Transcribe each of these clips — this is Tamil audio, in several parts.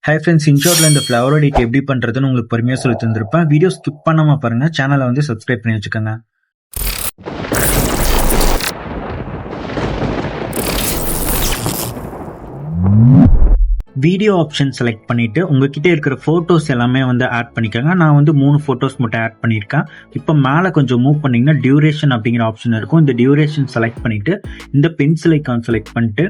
ஹை ஃப்ரெண்ட்ஸ், இன்ஷார்ட்ல இந்த ஃப்ளவர் எடிட் எப்படி பண்றதுன்னு உங்களுக்கு பொறுமையா சொல்லி தந்திருப்பேன். வீடியோ ஸ்கிப் பண்ணாம பாருங்க. சேனலை வந்து சப்ஸ்கிரைப் பண்ணி வச்சுக்கோங்க. வீடியோ ஆப்ஷன் செலக்ட் பண்ணிட்டு உங்ககிட்ட இருக்கிற போட்டோஸ் எல்லாமே வந்து ஆட் பண்ணிக்கோங்க. நான் வந்து 3 போட்டோஸ் மட்டும் ஆட் பண்ணியிருக்கேன். இப்போ மேலே கொஞ்சம் மூவ் பண்ணீங்கன்னா டியூரேஷன் அப்படிங்கிற ஆப்ஷன் இருக்கும். இந்த டியூரேஷன் செலக்ட் பண்ணிட்டு இந்த பென்சில் ஐக்கான் செலக்ட் பண்ணிட்டு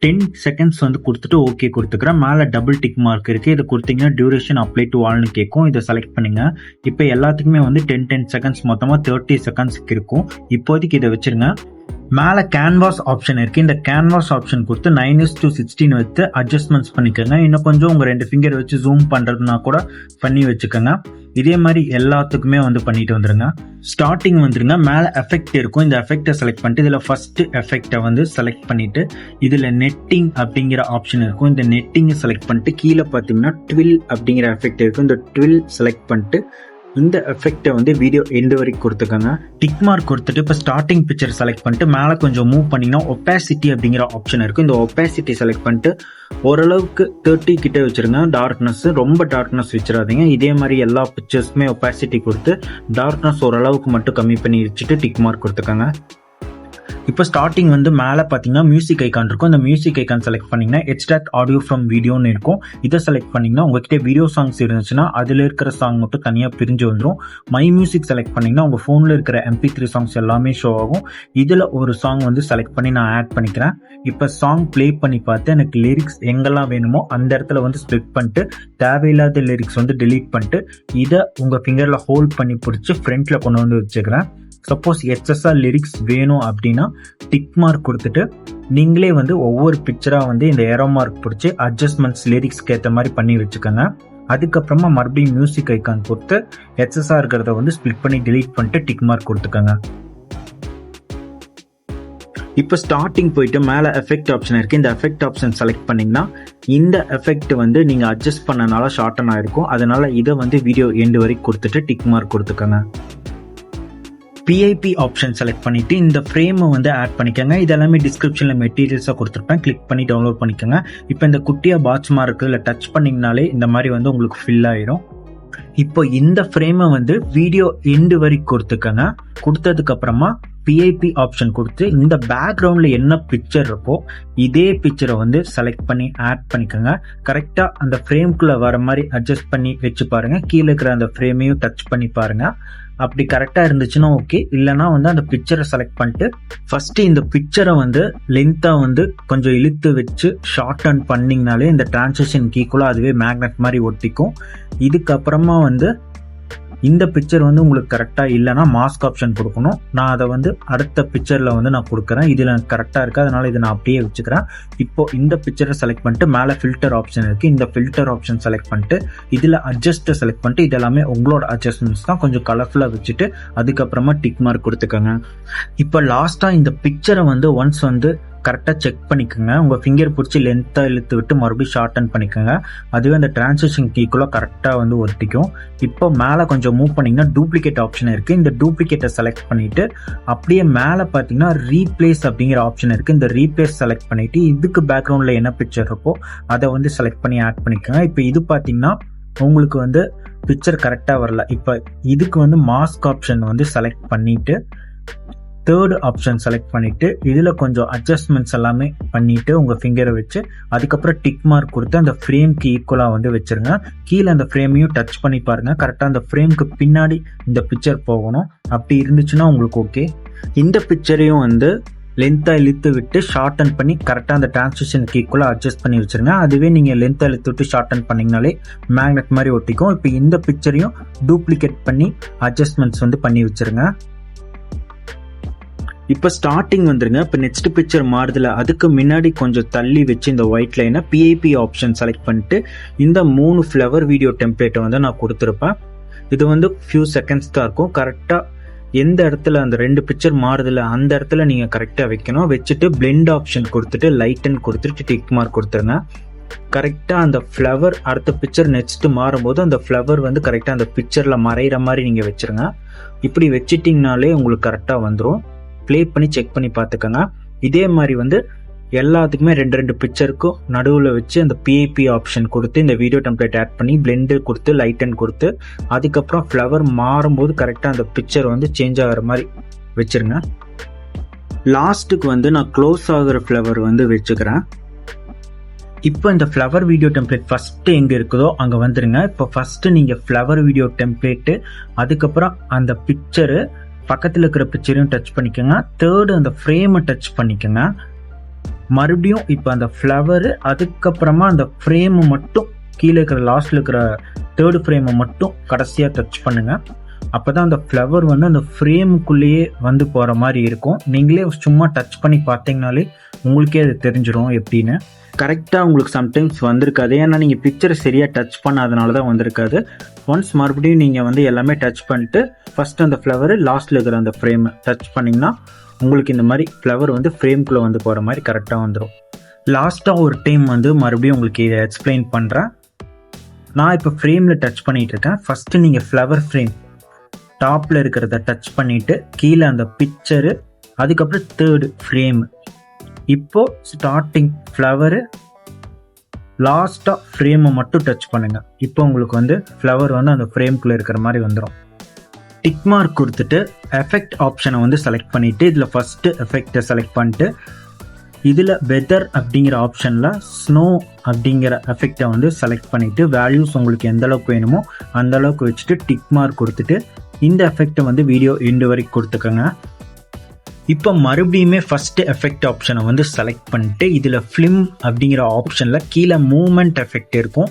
10 செகண்ட்ஸ் வந்து கொடுத்துட்டு ஓகே கொடுத்துக்கிறேன். மேலே டபுள் டிக் மார்க் இருக்குது. இதை கொடுத்தீங்கன்னா டியூரேஷன் அப்ளை டு ஆல்னு கேட்கும். இதை செலக்ட் பண்ணுங்க. இப்போ எல்லாத்துக்குமே வந்து 10 செகண்ட்ஸ் மொத்தமாக 30 செகண்ட்ஸ்க்கு இருக்கும். இப்போதைக்கு இதை வச்சிருங்க. மேலே கேன்வாஸ் ஆப்ஷன் இருக்கு. இந்த கேன்வாஸ் ஆப்ஷன் கொடுத்து 9:16 வச்சு அட்ஜஸ்ட்மெண்ட்ஸ் பண்ணிக்கோங்க. இன்னும் கொஞ்சம் உங்க 2 ஃபிங்கர் வச்சு ஜூம் பண்றதுனா கூட பண்ணி வச்சுக்கோங்க. இதே மாதிரி எல்லாத்துக்குமே வந்து பண்ணிட்டு வந்துருங்க. ஸ்டார்டிங் வந்துருங்க. மேலே எஃபெக்ட் இருக்கும். இந்த எஃபெக்டை செலக்ட் பண்ணிட்டு இதில் ஃபர்ஸ்ட் எஃபெக்டை வந்து செலக்ட் பண்ணிட்டு இதில் நெட்டிங் அப்படிங்கிற ஆப்ஷன் இருக்கும். இந்த நெட்டிங்கை செலக்ட் பண்ணிட்டு கீழே பார்த்தீங்கன்னா ட்வில் அப்படிங்கிற எஃபெக்ட் இருக்கும். இந்த ட்வில் செலக்ட் பண்ணிட்டு இந்த எஃபெக்டை வந்து வீடியோ எண்டு வரைக்கும் கொடுத்துக்கோங்க. டிக் மார்க் கொடுத்துட்டு இப்போ ஸ்டார்டிங் பிக்சர் செலக்ட் பண்ணிட்டு மேலே கொஞ்சம் மூவ் பண்ணிங்கன்னா ஒப்பாசிட்டி அப்படிங்கிற ஆப்ஷன் இருக்கும். இந்த ஒப்பாசிட்டி செலக்ட் பண்ணிட்டு ஓரளவுக்கு 30 கிட்ட வச்சிருங்க. டார்க்னஸ் ரொம்ப டார்க்னஸ் வச்சிடாதீங்க. இதே மாதிரி எல்லா பிக்சர்ஸுமே ஒப்பாசிட்டி கொடுத்து டார்க்னஸ் ஓரளவுக்கு மட்டும் கம்மி பண்ணி வச்சுட்டு டிக் மார்க் கொடுத்துக்கோங்க. இப்போ ஸ்டார்டிங் வந்து மேலே பார்த்தீங்கன்னா மியூசிக் ஐக்கான் இருக்கும். இந்த மியூசிக் ஐக்கான் செலக்ட் பண்ணிங்கன்னா எக்ஸ்ட்ராக்ட் ஆடியோ ஃப்ரம் வீடியோன்னு இருக்கும். இதை செலக்ட் பண்ணிங்கன்னா உங்ககிட்ட வீடியோ சாங்ஸ் இருந்துச்சுன்னா அதில் இருக்கிற சாங் மட்டும் தனியாக பிரிஞ்சு வந்துடும். மை மியூசிக் செலக்ட் பண்ணிங்கன்னா உங்கள் ஃபோனில் இருக்கிற MP3 சாங்ஸ் எல்லாமே ஷோ ஆகும். இதில் ஒரு சாங் வந்து செலக்ட் பண்ணி நான் ஆட் பண்ணிக்கிறேன். இப்போ சாங் ப்ளே பண்ணி பார்த்து எனக்கு லிரிக்ஸ் எங்கெல்லாம் வேணுமோ அந்த இடத்துல வந்து ஸ்ப்ளிட் பண்ணிட்டு தேவையில்லாத லிரிக்ஸ் வந்து டெலீட் பண்ணிட்டு இதை உங்கள் ஃபிங்கரில் ஹோல்ட் பண்ணி பிடிச்சி ஃப்ரண்ட்டில் கொண்டு வந்து வச்சுக்கிறேன். சப்போஸ் எக்ஸஸா லிரிக்ஸ் வேணும் அப்படின்னா டிக் மார்க் கொடுத்துட்டு நீங்களே வந்து ஒவ்வொரு பிக்சராக வந்து இந்த ஏரோ மார்க் பிடிச்சி அட்ஜஸ்ட்மெண்ட்ஸ் லிரிக்ஸ்க்கு ஏற்ற மாதிரி பண்ணி வச்சுக்கோங்க. அதுக்கப்புறமா மறுபடியும் மியூசிக் ஐக்கான் கொடுத்து எக்ஸஸா இருக்கிறத வந்து ஸ்பிளிட் பண்ணி டெலீட் பண்ணிட்டு டிக் மார்க் கொடுத்துக்கோங்க. இப்போ ஸ்டார்டிங் போயிட்டு மேலே எஃபெக்ட் ஆப்ஷன் இருக்குது. இந்த எஃபெக்ட் ஆப்ஷன் செலக்ட் பண்ணிங்கன்னா இந்த எஃபெக்ட் வந்து நீங்கள் அட்ஜஸ்ட் பண்ணனால ஷார்டன் ஆகிருக்கும். அதனால இதை வந்து வீடியோ எண்டு வரைக்கும் கொடுத்துட்டு டிக் மார்க் கொடுத்துக்கோங்க. PIP ஆப்ஷன் செலக்ட் பண்ணிட்டு இந்த ஃப்ரேமை வந்து ஆட் பண்ணிக்கோங்க. இதெல்லாமே டிஸ்கிரிப்ஷனில் மெட்டீரியல்ஸாக கொடுத்துருப்பேன். கிளிக் பண்ணி டவுன்லோட் பண்ணிக்கோங்க. இப்போ இந்த குட்டியா பாட்ஸ் மார்க்கு இல்லை டச் பண்ணிங்கனாலே இந்த மாதிரி வந்து உங்களுக்கு ஃபில் ஆயிடும். இப்போ இந்த ஃப்ரேமை வந்து வீடியோ எண்டு வரைக்கும் கொடுத்துக்கோங்க. கொடுத்ததுக்கு அப்புறமா PIP ஆப்ஷன் கொடுத்து இந்த பேக்ரவுண்ட்ல என்ன பிக்சர் இருக்கோ இதே பிக்சரை வந்து செலக்ட் பண்ணி ஆட் பண்ணிக்கோங்க. கரெக்டா அந்த ஃப்ரேம்குள்ள வர மாதிரி அட்ஜஸ்ட் பண்ணி வச்சு பாருங்க. கீழே இருக்கிற அந்த ஃப்ரேமையும் டச் பண்ணி பாருங்க. அப்படி கரெக்டா இருந்துச்சுன்னா ஓகே. இல்லைன்னா வந்து அந்த பிக்சரை செலக்ட் பண்ணிட்டு ஃபர்ஸ்ட் இந்த பிக்சரை வந்து லென்த்தா வந்து கொஞ்சம் இழுத்து வச்சு ஷார்டன் பண்ணிங்கனாலே இந்த டிரான்சிஷன் கீக்குள்ள அதுவே மேக்னெட் மாதிரி ஒட்டிக்கும். இதுக்கப்புறமா வந்து இந்த பிக்சர் வந்து உங்களுக்கு கரெக்டாக இல்லைன்னா மாஸ்க் ஆப்ஷன் கொடுக்கணும். நான் அதை வந்து அடுத்த பிக்சரில் வந்து நான் கொடுக்குறேன். இதில் எனக்கு கரெக்டாக இருக்குது, அதனால இதை நான் அப்படியே வச்சுக்கிறேன். இப்போ இந்த பிக்சரை செலக்ட் பண்ணிட்டு மேலே ஃபில்டர் ஆப்ஷன் இருக்குது. இந்த ஃபில்டர் ஆப்ஷன் செலக்ட் பண்ணிட்டு இதில் அட்ஜஸ்ட்டை செலக்ட் பண்ணிட்டு இதெல்லாமே உங்களோட அட்ஜஸ்ட்மெண்ட்ஸ் தான். கொஞ்சம் கலர்ஃபுல்லாக வச்சுட்டு அதுக்கப்புறமா டிக் மார்க் கொடுத்துக்கோங்க. இப்போ லாஸ்ட்டாக இந்த பிக்சரை வந்து ஒன்ஸ் வந்து கரெக்டாக செக் பண்ணிக்கோங்க. உங்கள் ஃபிங்கர் பிடிச்சி லென்த்தாக இழுத்து விட்டு மறுபடியும் ஷார்டன் பண்ணிக்கோங்க. அதுவே அந்த டிரான்சிஷன் கீக்குள்ள கரெக்டாக வந்து ஒட்டிக்கும். இப்போ மேலே கொஞ்சம் மூவ் பண்ணிங்கன்னா டூப்ளிகேட் ஆப்ஷன் இருக்குது. இந்த டூப்ளிகேட்டை செலக்ட் பண்ணிவிட்டு அப்படியே மேலே பார்த்தீங்கன்னா ரீப்ளேஸ் அப்படிங்கிற ஆப்ஷன் இருக்குது. இந்த ரீப்ளேஸ் செலக்ட் பண்ணிவிட்டு இதுக்கு பேக்ரவுண்டில் என்ன பிக்சர் இருக்கோ அதை வந்து செலக்ட் பண்ணி ஆட் பண்ணிக்கோங்க. இப்போ இது பார்த்தீங்கன்னா உங்களுக்கு வந்து பிக்சர் கரெக்டாக வரல. இப்போ இதுக்கு வந்து மாஸ்க் ஆப்ஷன் வந்து செலக்ட் பண்ணிவிட்டு தேர்ட் ஆப்ஷன் செலக்ட் பண்ணிட்டு இதில் கொஞ்சம் அட்ஜஸ்ட்மெண்ட்ஸ் எல்லாமே பண்ணிட்டு உங்கள் ஃபிங்கரை வச்சு அதுக்கப்புறம் டிக் மார்க் கொடுத்து அந்த ஃப்ரேம்க்கு ஈக்குவலாக வந்து வச்சிருங்க. கீழே அந்த ஃப்ரேமையும் டச் பண்ணி பாருங்க. கரெக்டாக அந்த ஃப்ரேம்க்கு பின்னாடி இந்த பிக்சர் போகணும். அப்படி இருந்துச்சுன்னா உங்களுக்கு ஓகே. இந்த பிக்சரையும் வந்து லென்த்தாக இழுத்து விட்டு ஷார்டன் பண்ணி கரெக்டாக அந்த டிரான்சிஷனுக்கு ஈக்குவலாக அட்ஜஸ்ட் பண்ணி வச்சிருங்க. அதுவே நீங்கள் லென்த்தாக இழுத்து விட்டு ஷார்டன் பண்ணிங்கனாலே மேக்னெட் மாதிரி ஒட்டிக்கும். இப்போ இந்த பிக்சரையும் டூப்ளிகேட் பண்ணி அட்ஜஸ்ட்மெண்ட்ஸ் வந்து பண்ணி வச்சிருங்க. இப்போ ஸ்டார்டிங் வந்துருங்க. இப்போ நெக்ஸ்ட் பிக்சர் மாறுதுல அதுக்கு முன்னாடி கொஞ்சம் தள்ளி வச்சு இந்த ஒயிட் லைனை PIP ஆப்ஷன் செலக்ட் பண்ணிட்டு இந்த 3 ஃப்ளவர் வீடியோ டெம்ப்ளேட்டை வந்து நான் கொடுத்துருப்பேன். இது வந்து ஃபியூ செகண்ட்ஸ் தான் இருக்கும். கரெக்டாக எந்த இடத்துல அந்த 2 பிக்சர் மாறுதுல அந்த இடத்துல நீங்கள் கரெக்டாக வைக்கணும். வச்சுட்டு பிளெண்ட் ஆப்ஷன் கொடுத்துட்டு லைட்டன் கொடுத்துட்டு டிக் மார்க் கொடுத்துருங்க. கரெக்டாக அந்த ஃப்ளவர் அடுத்த பிக்சர் நெக்ஸ்ட் மாறும்போது அந்த ஃப்ளவர் வந்து கரெக்டாக அந்த பிக்சரில் மறைகிற மாதிரி நீங்கள் வச்சுருங்க. இப்படி வச்சிட்டிங்கனாலே உங்களுக்கு கரெக்டாக வந்துடும். ப்ளே பண்ணி செக் பண்ணி பார்த்துக்கோங்க. இதே மாதிரி வந்து எல்லாத்துக்குமே 2 பிக்சருக்கும் நடுவில் வச்சு அந்த பிஐபி ஆப்ஷன் கொடுத்து இந்த வீடியோ டெம்ப்ளேட் ஆட் பண்ணி பிளெண்டு கொடுத்து லைட்டன் கொடுத்து அதுக்கப்புறம் ஃப்ளவர் மாறும்போது கரெக்டாக அந்த பிக்சர் வந்து சேஞ்ச் ஆகிற மாதிரி வச்சுருங்க. லாஸ்ட்டுக்கு வந்து நான் க்ளோஸ் ஆகிற ஃப்ளவர் வந்து வச்சுக்கிறேன். இப்போ இந்த ஃப்ளவர் வீடியோ டெம்ப்ளேட் ஃபஸ்ட்டு எங்கே இருக்குதோ அங்கே வந்துடுங்க. இப்போ ஃபஸ்ட்டு நீங்கள் ஃப்ளவர் வீடியோ டெம்ப்ளேட்டு அதுக்கப்புறம் அந்த பிக்சரு பக்கத்தில் இருக்கிற பிக்சரையும் டச் பண்ணிக்கோங்க. தேர்டு அந்த ஃப்ரேமை டச் பண்ணிக்கோங்க. மறுபடியும் இப்போ அந்த ஃப்ளவரு அதுக்கப்புறமா அந்த ஃப்ரேமை மட்டும் கீழே இருக்கிற லாஸ்ட்டில் இருக்கிற தேர்டு ஃப்ரேமை மட்டும் கடைசியாக டச் பண்ணுங்கள். அப்போ தான் அந்த ஃப்ளவர் வந்து அந்த ஃப்ரேமுக்குள்ளேயே வந்து போகிற மாதிரி இருக்கும். நீங்களே சும்மா டச் பண்ணி பார்த்தீங்கனாலே உங்களுக்கே அது தெரிஞ்சிடும் எப்படின்னு. கரெக்டாக உங்களுக்கு சம்டைம்ஸ் வந்திருக்காது, ஏன்னா நீங்கள் பிக்சரை சரியாக டச் பண்ணாதனால தான் வந்திருக்காது. ஒன்ஸ் மறுபடியும் நீங்கள் வந்து எல்லாமே டச் பண்ணிட்டு ஃபஸ்ட்டு அந்த ஃப்ளவர் லாஸ்ட்டில் இருக்கிற அந்த ஃப்ரேமை டச் பண்ணிங்கன்னா உங்களுக்கு இந்த மாதிரி ஃப்ளவர் வந்து ஃப்ரேம்குள்ளே வந்து போகிற மாதிரி கரெக்டாக வந்துடும். லாஸ்ட்டாக ஒரு டைம் வந்து மறுபடியும் உங்களுக்கு இதை எக்ஸ்பிளைன் பண்ணுறேன். நான் இப்போ ஃப்ரேமில் டச் பண்ணிகிட்டு இருக்கேன். ஃபஸ்ட்டு நீங்கள் ஃப்ளவர் ஃப்ரேம் டாப்பில் இருக்கிறத டச் பண்ணிவிட்டு கீழே அந்த பிக்சரு அதுக்கப்புறம் தேர்டு ஃப்ரேமு. இப்போது ஸ்டார்டிங் ஃப்ளவரு லாஸ்ட்டாக ஃப்ரேமை மட்டும் டச் பண்ணுங்கள். இப்போ உங்களுக்கு வந்து ஃப்ளவர் வந்து அந்த ஃப்ரேம்குள்ளே இருக்கிற மாதிரி வந்துடும். டிக் மார்க் கொடுத்துட்டு எஃபெக்ட் ஆப்ஷனை வந்து செலக்ட் பண்ணிவிட்டு இதில் ஃபஸ்ட்டு எஃபெக்டை செலக்ட் பண்ணிட்டு இதில் வெதர் அப்படிங்கிற ஆப்ஷனில் ஸ்னோ அப்படிங்கிற எஃபெக்டை வந்து செலக்ட் பண்ணிவிட்டு வேல்யூஸ் உங்களுக்கு எந்த அளவுக்கு வேணுமோ அந்த அளவுக்கு வச்சுட்டு டிக் மார்க் கொடுத்துட்டு இந்த எஃபெக்டை வந்து வீடியோ எண்டு வரைக்கும் கொடுத்துக்கோங்க. இப்போ மறுபடியுமே ஃபஸ்ட்டு எஃபெக்ட் ஆப்ஷனை வந்து செலக்ட் பண்ணிட்டு இதில் ஃபிலிம் அப்படிங்கிற ஆப்ஷனில் கீழே மூமெண்ட் எஃபெக்ட் இருக்கும்.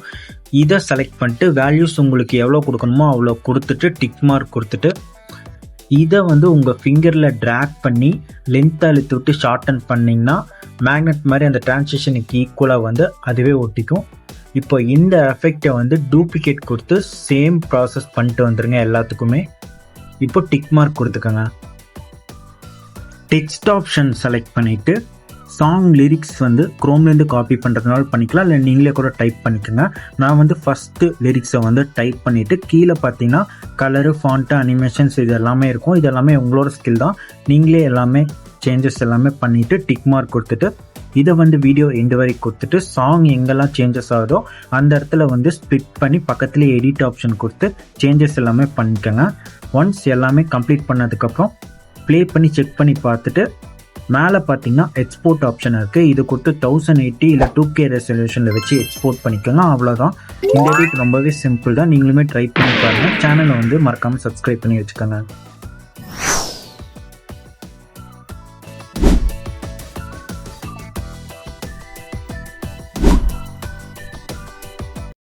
இதை செலக்ட் பண்ணிட்டு வேல்யூஸ் உங்களுக்கு எவ்வளோ கொடுக்கணுமோ அவ்வளோ கொடுத்துட்டு டிக் மார்க் கொடுத்துட்டு இதை வந்து உங்கள் ஃபிங்கரில் ட்ராக் பண்ணி லென்த் அழுத்தி விட்டு ஷார்டன் பண்ணிங்கன்னா மேக்னெட் மாதிரி அந்த டிரான்சிஷனுக்கு ஈக்குவலாக வந்து அதுவே ஒட்டிக்கும். இப்போ இந்த எஃபெக்டை வந்து டூப்ளிகேட் கொடுத்து சேம் ப்ராசஸ் பண்ணிட்டு வந்துடுங்க எல்லாத்துக்குமே. இப்போ டிக் மார்க் கொடுத்துக்கோங்க. டெக்ஸ்ட் ஆப்ஷன் செலக்ட் பண்ணிவிட்டு சாங் லிரிக்ஸ் வந்து க்ரோம்லேருந்து காப்பி பண்ணுறதுனால பண்ணிக்கலாம், இல்லை நீங்களே கூட டைப் பண்ணிக்கோங்க. நான் வந்து ஃபஸ்ட்டு லிரிக்ஸை வந்து டைப் பண்ணிவிட்டு கீழே பார்த்தீங்கன்னா கலரு ஃபாண்ட்டு அனிமேஷன்ஸ் இது எல்லாமே இருக்கும். இது எல்லாமே உங்களோட ஸ்கில் தான். நீங்களே எல்லாமே சேஞ்சஸ் எல்லாமே பண்ணிவிட்டு டிக் மார்க் கொடுத்துட்டு இதை வந்து வீடியோ எண்டு வரைக்கும் கொடுத்துட்டு சாங் எங்கெல்லாம் சேஞ்சஸ் ஆகுதோ அந்த இடத்துல வந்து ஸ்ப்ளிட் பண்ணி பக்கத்துலேயே எடிட் ஆப்ஷன் கொடுத்து சேஞ்சஸ் எல்லாமே பண்ணிக்கோங்க. ஒன்ஸ் எல்லாமே கம்ப்ளீட் பண்ணதுக்கப்புறம் ப்ளே பண்ணி செக் பண்ணி பார்த்துட்டு மேலே பார்த்தீங்கன்னா எக்ஸ்போர்ட் ஆப்ஷன் இருக்குது. இது கொடுத்து 1080 இல்லை 2K ரெசல்யூஷனில் வச்சு எக்ஸ்போர்ட் பண்ணிக்கோங்க. அவ்வளோதான். இந்த எடிட் ரொம்பவே சிம்பிள் தான். நீங்களுமே ட்ரை பண்ணி பாருங்கள். சேனலை வந்து மறக்காமல் சப்ஸ்கிரைப் பண்ணி வச்சுக்கோங்க.